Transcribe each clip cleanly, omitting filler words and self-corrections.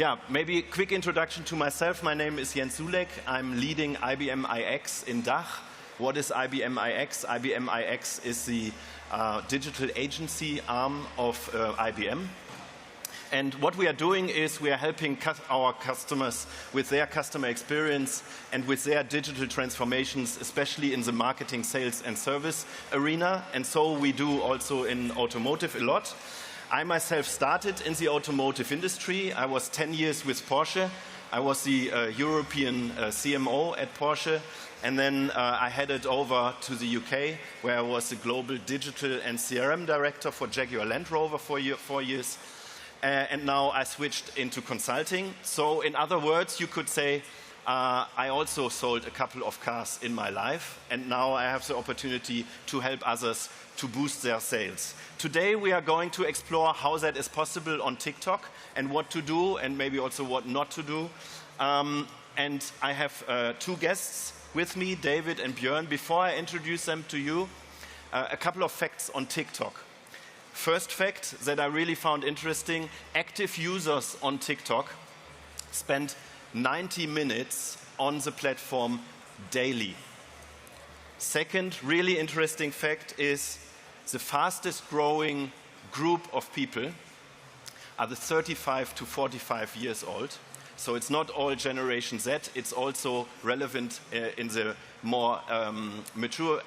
Yeah, maybe a quick introduction to myself. My name is Jens Sulek. I'm leading IBM iX in DACH. What is IBM iX? IBM iX is the digital agency arm of IBM. And what we are doing is we are helping our customers with their customer experience and with their digital transformations, especially in the marketing, sales and service arena. And so we do also in automotive a lot. I myself started in the automotive industry. I was 10 years with Porsche. I was the European CMO at Porsche. And then I headed over to the UK, where I was the global digital and CRM director for Jaguar Land Rover for 4 years. And now I switched into consulting. So in other words, you could say I also sold a couple of cars in my life. And now I have the opportunity to help others to boost their sales. Today we are going to explore how that is possible on TikTok and what to do and maybe also what not to do. And I have two guests with me, David and Björn. Before I introduce them to you, a couple of facts on TikTok. First fact that I really found interesting, active users on TikTok spend 90 minutes on the platform daily. Second really interesting fact is the fastest growing group of people are the 35 to 45 years old. So it's not all Generation Z, it's also relevant in the more mature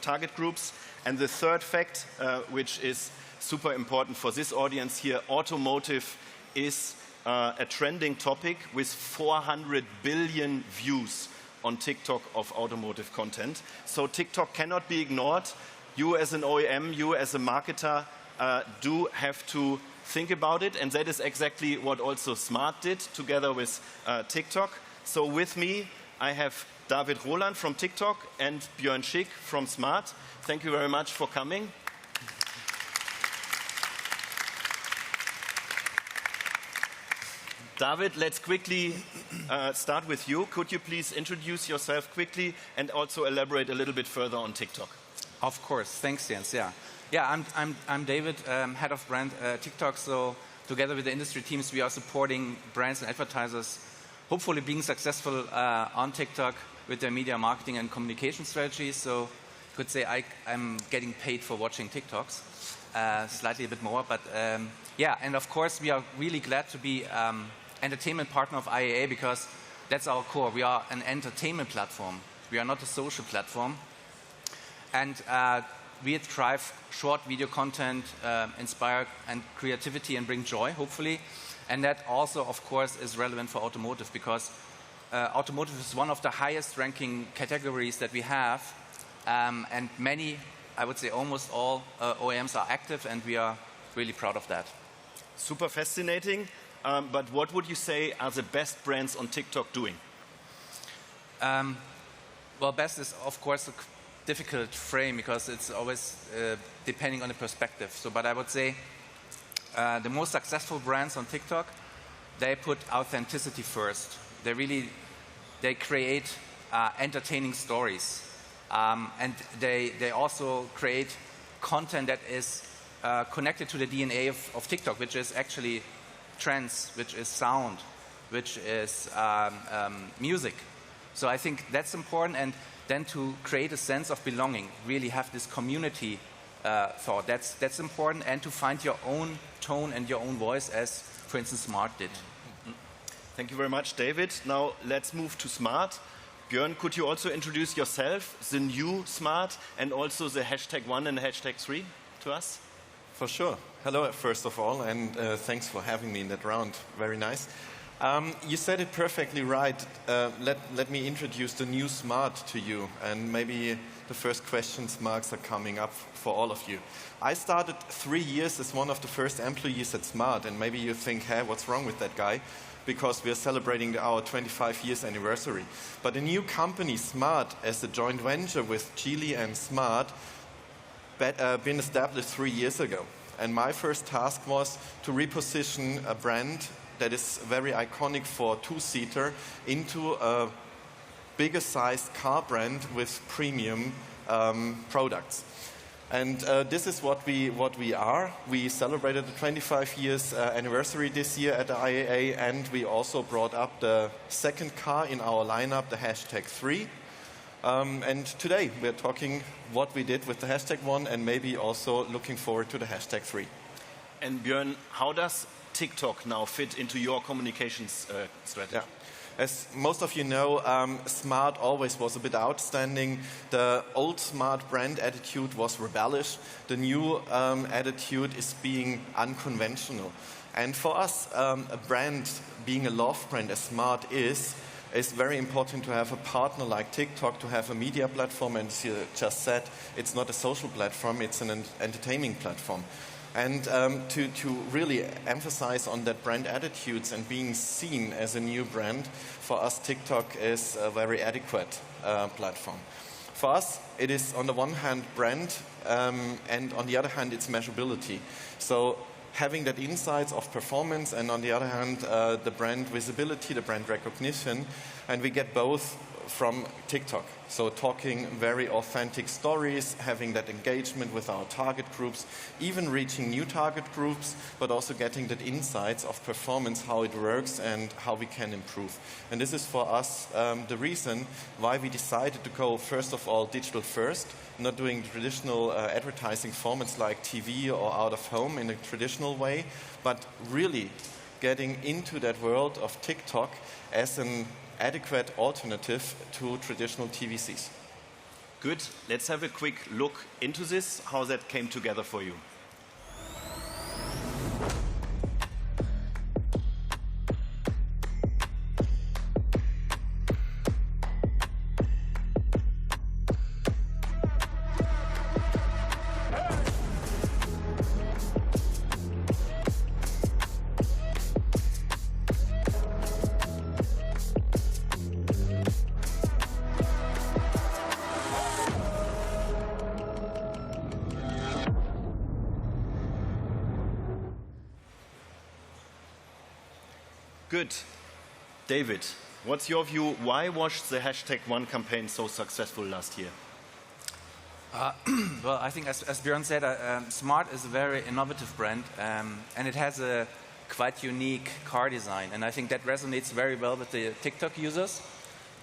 target groups. And the third fact, which is super important for this audience here, automotive is a trending topic with 400 billion views on TikTok of automotive content. So TikTok cannot be ignored. You as an OEM, you as a marketer do have to think about it, and that is exactly what also Smart did together with TikTok. So with me, I have David Roland from TikTok and Björn Schick from Smart. Thank you very much for coming. David, let's quickly start with you. Could you please introduce yourself quickly and also elaborate a little bit further on TikTok? Of course, thanks, Jens. I'm David, head of brand TikTok. So together with the industry teams, we are supporting brands and advertisers, hopefully being successful on TikTok with their media marketing and communication strategies. So you could say I'm getting paid for watching TikToks, slightly a bit more. But and of course, we are really glad to be entertainment partner of IAA because that's our core. We are an entertainment platform. We are not a social platform. And we drive short video content, inspire and creativity and bring joy, hopefully. And that also, of course, is relevant for automotive because automotive is one of the highest ranking categories that we have. And many, I would say almost all OEMs are active, and we are really proud of that. Super fascinating. But what would you say are the best brands on TikTok doing? Well, best is, of course, a difficult frame because it's always depending on the perspective. But I would say the most successful brands on TikTok, they put authenticity first. They create entertaining stories. And they also create content that is connected to the DNA of TikTok, which is actually trends, which is sound, which is music. So I think that's important. And then to create a sense of belonging, really have this community thought. That's important, and to find your own tone and your own voice, as, for instance, Smart did. Thank you very much, David. Now let's move to Smart. Björn, could you also introduce yourself, the new Smart, and also the #1 and #3 to us? For sure. Hello, first of all, and thanks for having me in that round. Very nice. You said it perfectly right. Let me introduce the new Smart to you, and maybe the first questions marks are coming up for all of you. I started 3 years as one of the first employees at Smart, and maybe you think, hey, what's wrong with that guy? Because we are celebrating our 25 years anniversary. But a new company, Smart, as a joint venture with Geely and Smart, been established 3 years ago. And my first task was to reposition a brand that is very iconic for two-seater into a bigger sized car brand with premium products. And this is what we are. We celebrated the 25 years anniversary this year at the IAA, and we also brought up the second car in our lineup, the hashtag 3. And today we're talking what we did with the hashtag 1 and maybe also looking forward to the hashtag 3. And Björn, how does TikTok now fit into your communications strategy? Yeah. As most of you know, smart always was a bit outstanding. The old smart brand attitude was rebellious. The new attitude is being unconventional. And for us, a brand being a love brand as smart is very important to have a partner like TikTok, to have a media platform. And as you just said, it's not a social platform, it's an entertaining platform. And to really emphasize on that brand attitudes and being seen as a new brand, for us TikTok is a very adequate platform. For us, it is on the one hand brand, and on the other hand it's measurability. So having that insights of performance, and on the other hand the brand visibility, the brand recognition, and we get both from TikTok. So talking very authentic stories, having that engagement with our target groups, even reaching new target groups, but also getting that insights of performance, how it works and how we can improve. And this is for us the reason why we decided to go first of all digital first, not doing traditional advertising formats like TV or out of home in a traditional way, but really getting into that world of TikTok as an adequate alternative to traditional TVCs. Good. Let's have a quick look into this, how that came together for you. Good. David, what's your view? Why was the hashtag 1 campaign so successful last year? Well, I think as Björn said, Smart is a very innovative brand, and it has a quite unique car design. And I think that resonates very well with the TikTok users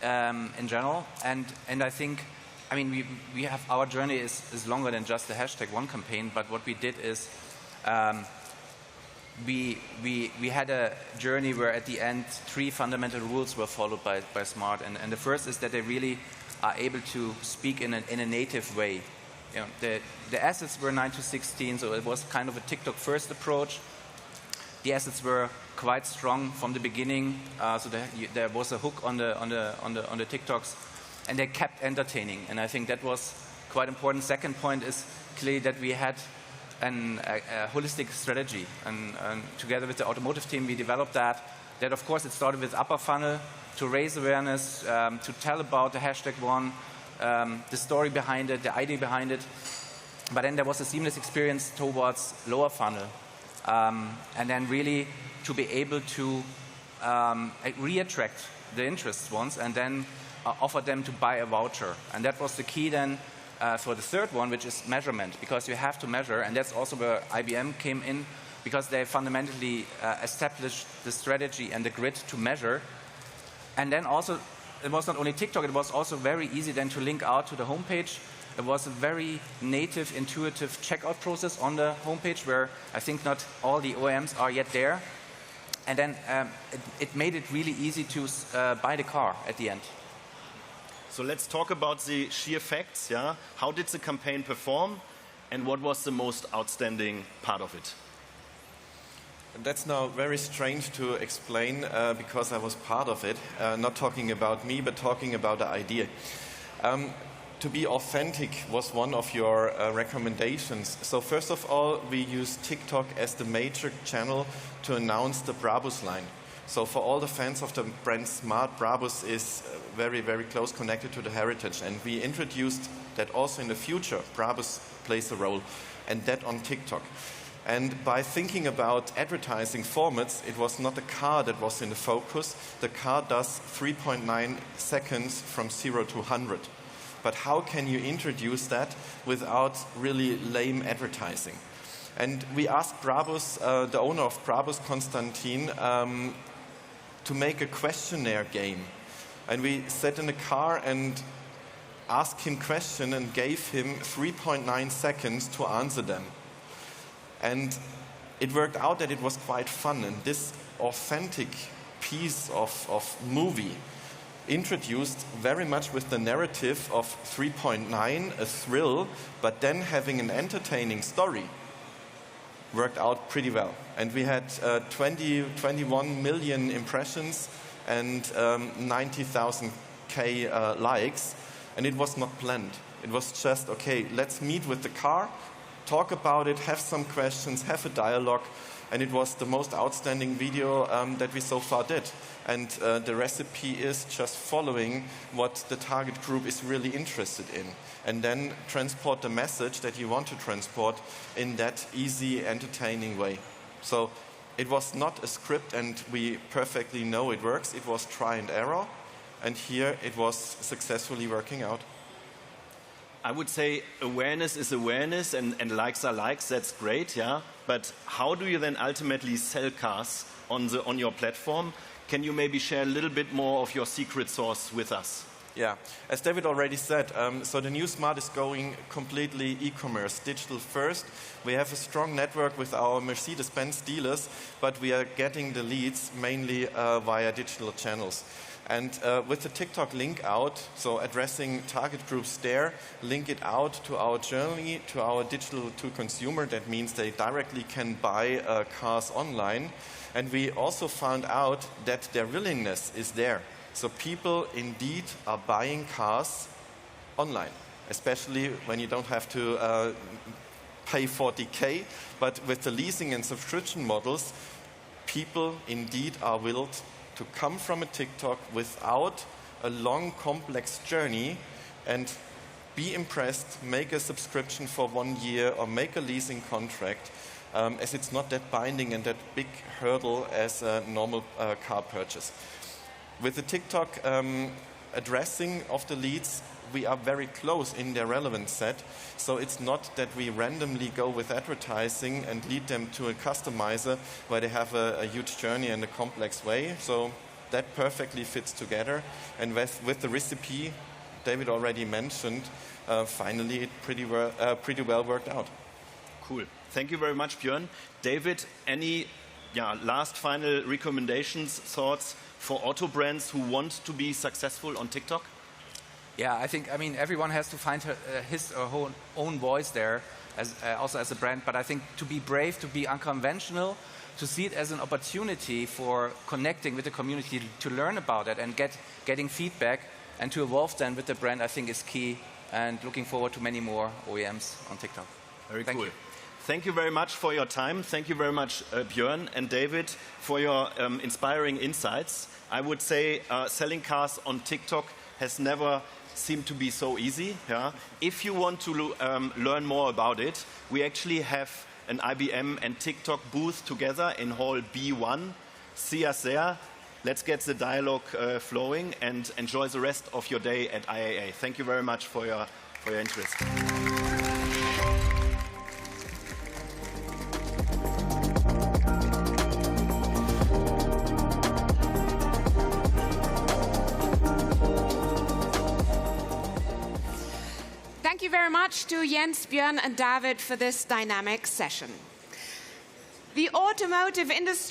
in general. And I think, I mean, we have, our journey is longer than just the hashtag 1 campaign, but what we did is we had a journey where at the end 3 fundamental rules were followed by Smart, and the first is that they really are able to speak in a native way. You know, the assets were 9:16, so it was kind of a TikTok first approach. The assets were quite strong from the beginning, so there was a hook on the TikToks, and they kept entertaining, and I think that was quite important. Second point is clearly that we had a holistic strategy, and together with the automotive team we developed that of course it started with upper funnel to raise awareness, to tell about the hashtag 1, the story behind it, the idea behind it, but then there was a seamless experience towards lower funnel, and then really to be able to re-attract the interest ones and then offer them to buy a voucher, and that was the key then for the third one, which is measurement, because you have to measure, and that's also where IBM came in, because they fundamentally established the strategy and the grid to measure. And then also, it was not only TikTok, it was also very easy then to link out to the homepage. It was a very native, intuitive checkout process on the homepage, where I think not all the OEMs are yet there. And then it made it really easy to buy the car at the end. So let's talk about the sheer facts. Yeah? How did the campaign perform, and what was the most outstanding part of it? That's now very strange to explain because I was part of it, not talking about me, but talking about the idea. To be authentic was one of your recommendations. So first of all, we used TikTok as the major channel to announce the Brabus line. So for all the fans of the brand Smart, Brabus is very, very close connected to the heritage. And we introduced that also in the future, Brabus plays a role, and that on TikTok. And by thinking about advertising formats, it was not the car that was in the focus. The car does 3.9 seconds from 0 to 100. but how can you introduce that without really lame advertising? And we asked Brabus, the owner of Brabus, Konstantin, to make a questionnaire game. And we sat in a car and asked him questions and gave him 3.9 seconds to answer them. And it worked out that it was quite fun. And this authentic piece of movie introduced very much with the narrative of 3.9, a thrill, but then having an entertaining story worked out pretty well. And we had 21 million impressions and 90,000 likes, and it was not planned. It was just, okay, let's meet with the car, talk about it, have some questions, have a dialogue, and it was the most outstanding video that we so far did. And the recipe is just following what the target group is really interested in, and then transport the message that you want to transport in that easy, entertaining way. So it was not a script, and we perfectly know it works. It was try and error, and here it was successfully working out. I would say awareness is awareness, and likes are likes. That's great, yeah. But how do you then ultimately sell cars on your platform? Can you maybe share a little bit more of your secret sauce with us? Yeah, as David already said, so the new Smart is going completely e-commerce, digital first. We have a strong network with our Mercedes-Benz dealers, but we are getting the leads mainly via digital channels. And with the TikTok link out, so addressing target groups there, link it out to our journey, to our digital to consumer. That means they directly can buy cars online. And we also found out that their willingness is there. So people indeed are buying cars online, especially when you don't have to pay 40K. But with the leasing and subscription models, people indeed are willing to come from a TikTok without a long, complex journey and be impressed, make a subscription for 1 year or make a leasing contract, as it's not that binding and that big hurdle as a normal car purchase. With the TikTok addressing of the leads, we are very close in their relevance set. So it's not that we randomly go with advertising and lead them to a customizer where they have a huge journey in a complex way. So that perfectly fits together. And with the recipe David already mentioned, finally it pretty well worked out. Cool. Thank you very much, Björn. David, any last final recommendations, thoughts for auto brands who want to be successful on TikTok? Yeah, I mean, everyone has to find his or her own voice there, also as a brand. But I think to be brave, to be unconventional, to see it as an opportunity for connecting with the community, to learn about it and getting feedback, and to evolve then with the brand, I think is key. And looking forward to many more OEMs on TikTok. Very cool. Thank you very much for your time. Thank you very much, Björn and David, for your inspiring insights. I would say selling cars on TikTok has never seemed to be so easy. Yeah? If you want to learn more about it, we actually have an IBM and TikTok booth together in Hall B1. See us there. Let's get the dialogue flowing and enjoy the rest of your day at IAA. Thank you very much for your interest. Thank you very much to Jens, Björn and David for this dynamic session. The automotive industry